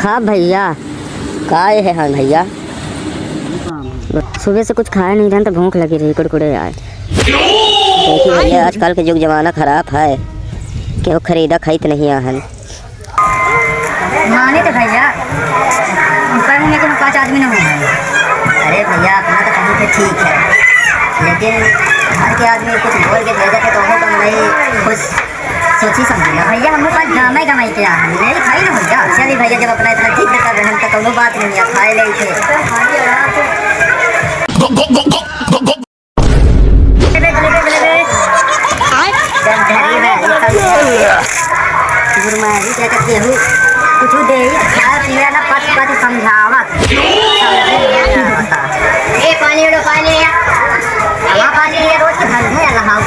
हाँ भैया, काय है? हाँ भैया, सुबह से कुछ खाया नहीं था तो भूख लगी रही, कुरकुरे यार। देखिए भैया, आजकल के युग जमाना खराब है, क्यों खरीदा खरीद नहीं आहन। माने तो भैया ऊपर में लेकिन 5 आदमी ना हो। अरे भैया, अपना तो कहीं पे ठीक है, लेकिन घर के आदमी कुछ बोल के भेजा के तो वो तो नहीं कुछ सोची समझी ना। भैया हम पास जामे कमाई के आ नहीं खाई ना भैया। चलिए भैया, जब अपना इतना ठीक कर रहे हैं तो कोनो बात नहीं है, खाए ले थे। गुरमाही क्या कहते हो, कुछ दे खाया पिया ना पच पच समझावत। ए पानी लो पानी, हवा पानी ये रोज धंधे है लहाऊ।